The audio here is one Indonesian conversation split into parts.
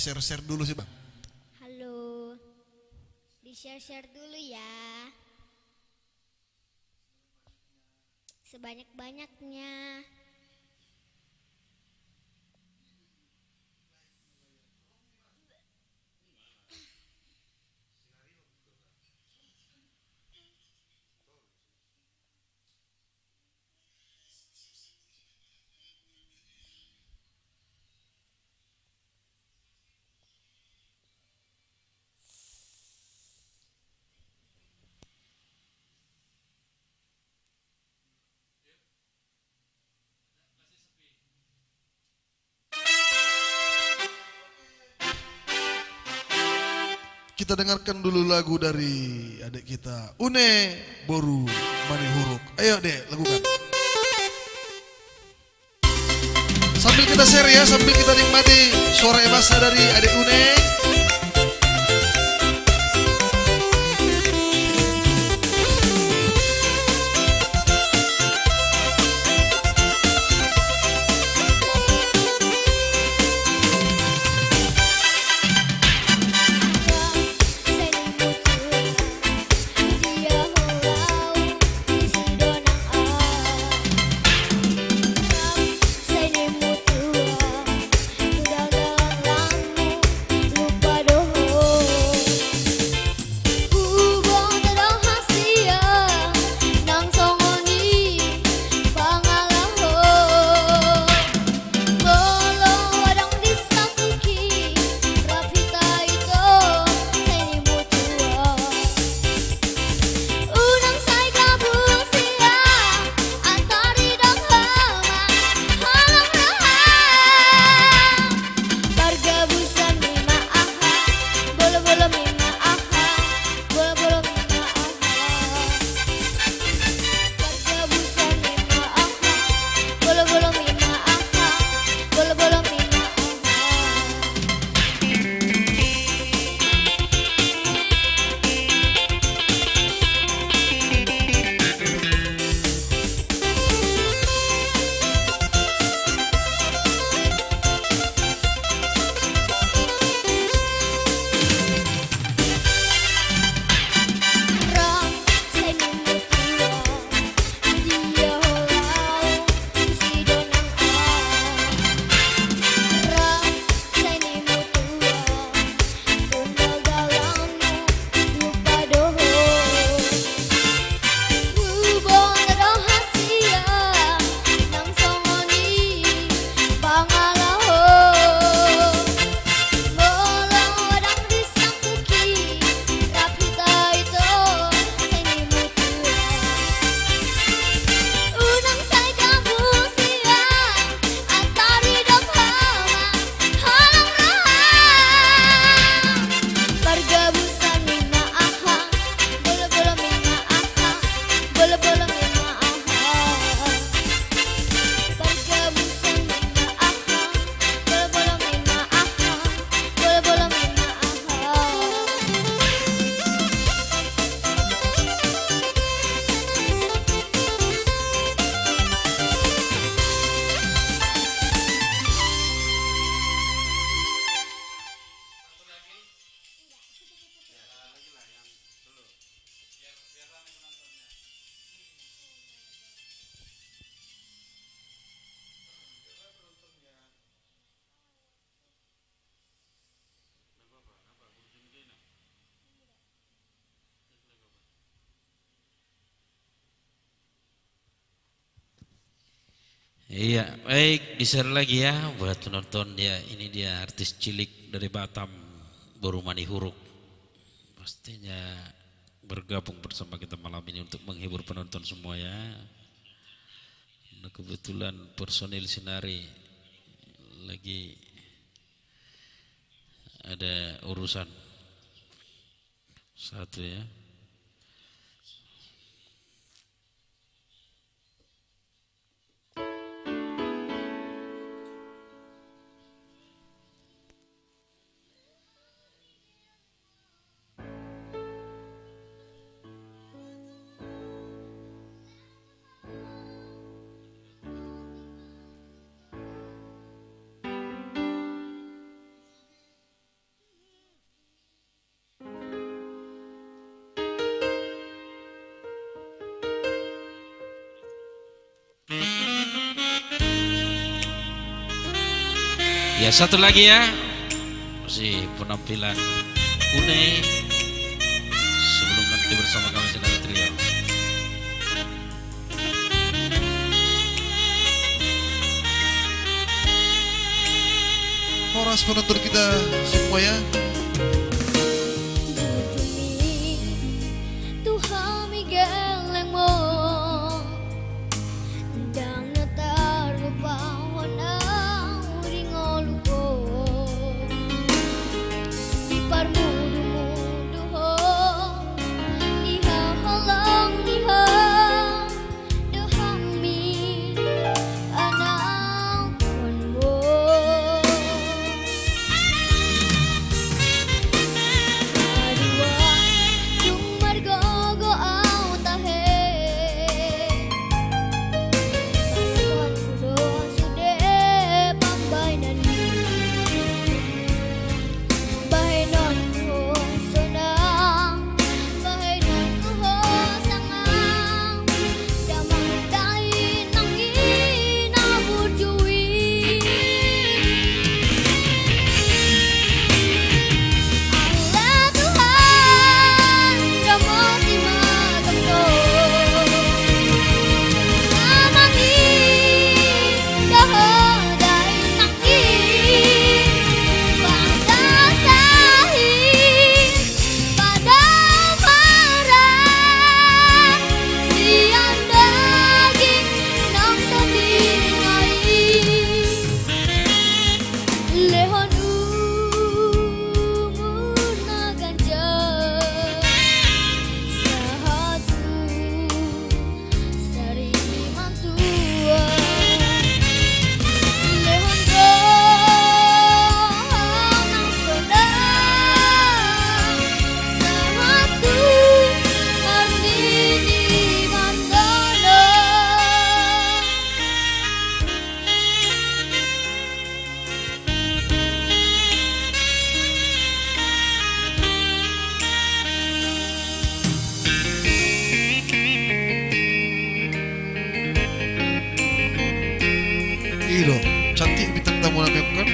Share-share dulu sih bang. Halo, di-share-share dulu ya. Sebanyak-banyaknya. Kita dengarkan dulu lagu dari adik kita Une Boru Mani Huruk. Ayo dek lakukan. Sambil kita share ya, sambil kita nikmati suara ebasa dari adik Une. Iya, baik, di-share lagi ya buat penonton dia. Ini dia artis cilik dari Batam, Boru Mani Huruk. Pastinya bergabung bersama kita malam ini untuk menghibur penonton semua ya. Nah, kebetulan personil Sinari lagi ada urusan satu ya. Ya satu lagi ya, masih penampilan Une sebelum nanti bersama kami Sinar Trio. Horas penonton kita semua ya. Tuhan Miguel mo dang natarupa wana uring ko di parmudu-mudu ho diha halang diha dohami anak mo. Iro, cantik bintang tamu namanya bukan?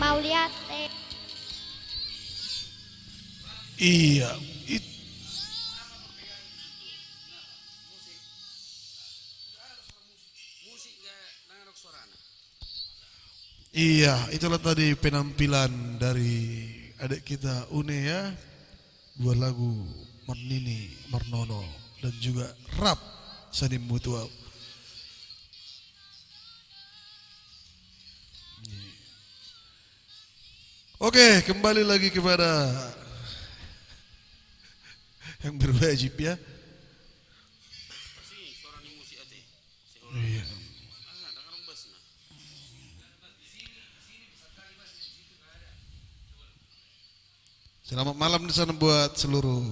Mau lihat Iya, iya, itulah tadi penampilan dari adik kita Une ya. Dua lagu Marnini, Marnono dan juga rap Sanim Mutual. Oke, kembali lagi kepada yang berwajib ya. Iya. Selamat malam di sana buat seluruh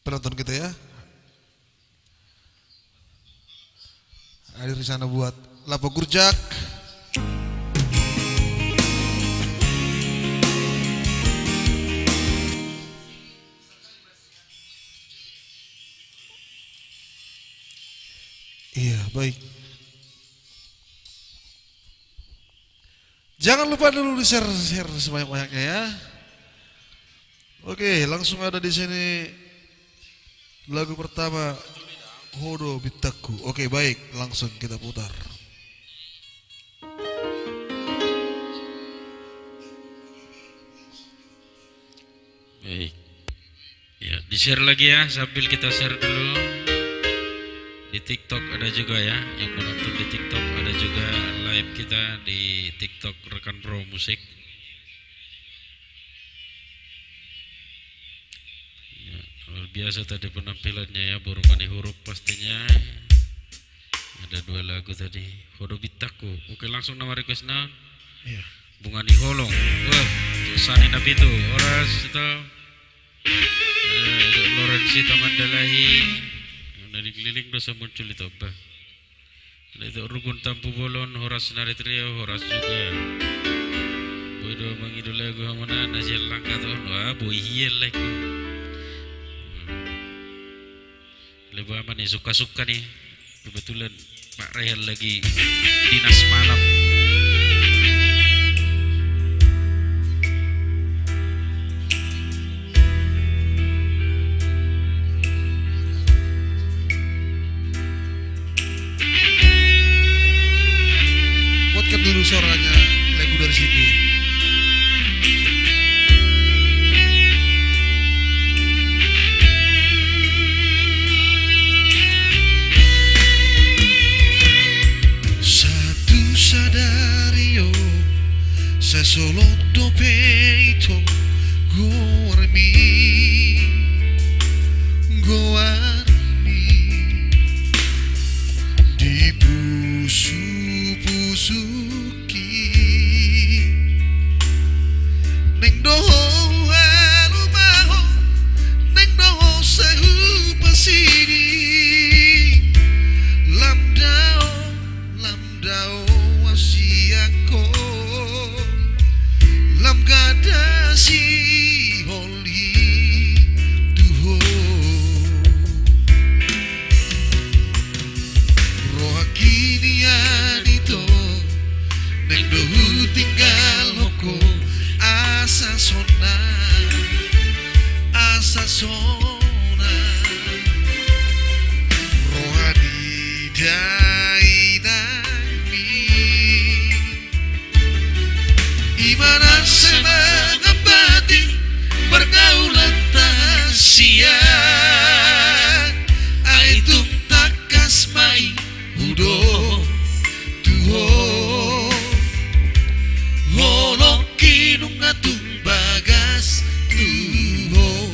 penonton kita ya. Hadir di sana buat Lapo Kurjak. Iya, baik. Jangan lupa dulu di share sebanyak-banyaknya ya. Oke, langsung ada di sini lagu pertama Hodo Bitaku. Oke, baik, langsung kita putar. Baik. Ya, di-share lagi ya sambil kita share dulu. Di TikTok ada juga ya, yang menonton di TikTok ada juga live kita di TikTok Rekan Pro Musik. Ya, luar biasa tadi penampilannya ya, Burung Mani Huruf pastinya. Ada 2 lagu tadi, Hodo Bitaku. Oke, langsung nama requestnya. Iya. Bunga di Holong. Wah, Sani Nabi itu, Horas itu. Lorenzita Mandalahi. Dari keliling dosa muncul itu apa? Itu Rukun Tampu Bolon, Horas Naritrio, Horas juga. Bodo mengidul lagu hamana nasihat langkah tuh, wah boy hiel lagu. Lebih aman nih, suka-suka nih. Kebetulan Pak Rehan lagi dinas malam. Dulu suaranya lagu dari situ. Satu sadario se solo peito gormi goarmi di pusu Neng doho elumaho, neng doho sehu pasini, lamdao wasiako, lam gada si holi tuho, rohakini anito, neng doho tinggal hoko. Asa sona rohani dainami imana semangapati pergaulan tahasia aitung takas mai udo tuho holoki nungatung bagas tuho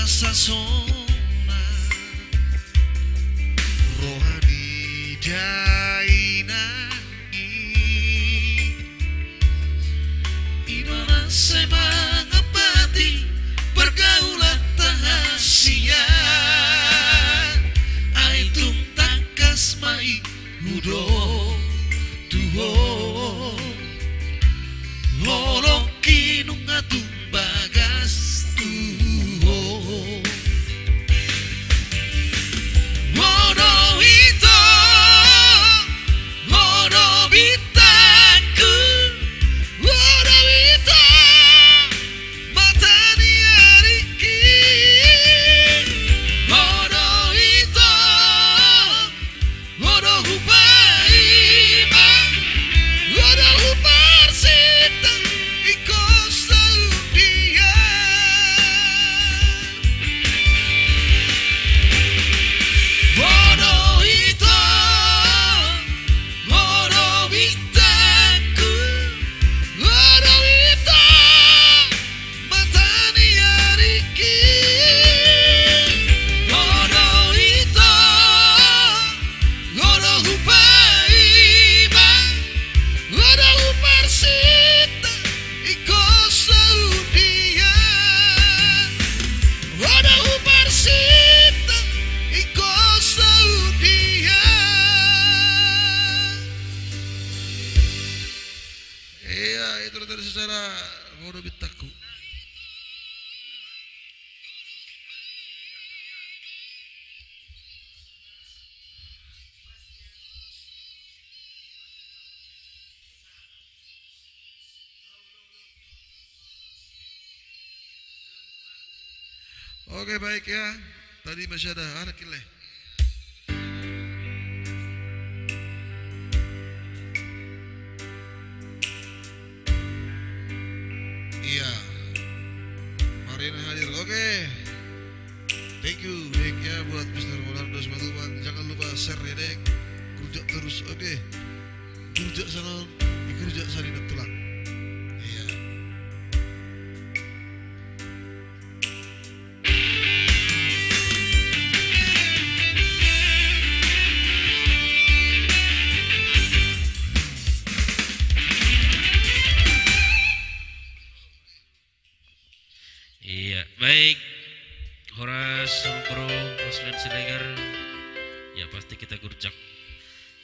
sasona rohani dainani imana semangapati pergaulan tahasia mai udo tuho Loloki nungatu bagas tuho Mono ito Mono bitaku Mono ito Matani ariki Mono ito Mono hupaima Mono huparsita Iko saudia Mono ito Mono bitaku Mono ito Matani ariki Mono ito Mono hupaima Mono huparsita Iko saudia Mono huparsita Iko saudia Iya, itu dari secara Mono bitaku. Oke baik ya, tadi masih ada anak kileh. Iya, Marina hadir. Oke, thank you Dek ya buat Mr. Monardo Simatupang. Jangan lupa share ya Dek, kerja terus. Oke, kerja sana, kerja sana tulang. Iya. Iya, baik. Horas, Bro, Muslim Siregar. Ya pasti kita gurjak.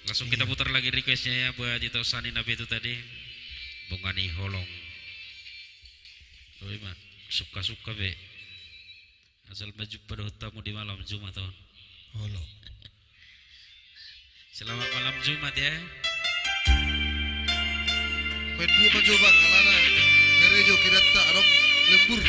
Langsung kita putar lagi requestnya ya buat Tito Sani Nabi itu tadi. Bungani Holong. Oi mah, suka-suka be. Asal maju pada tamu di malam Jumat tahun. Holong. Selamat malam Jumat ya. Main dua mencoba kalana. Karejo kirata arong lembur.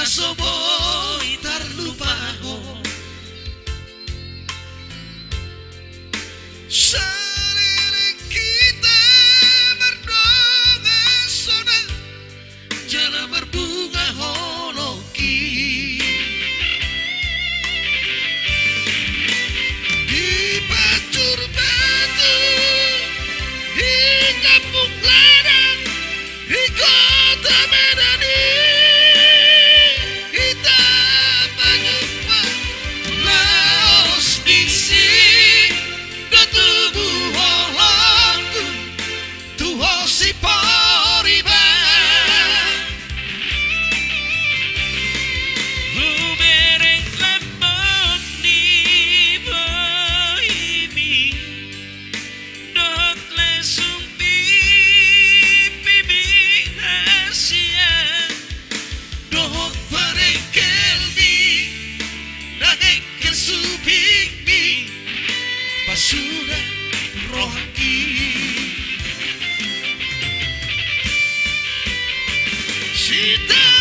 Nasoboi tarlupaho Salele kita berdonga sona Jalan berbunga holoki Di pacur batu Di kampung ladang Di kota Medani Sudah rohaki Sita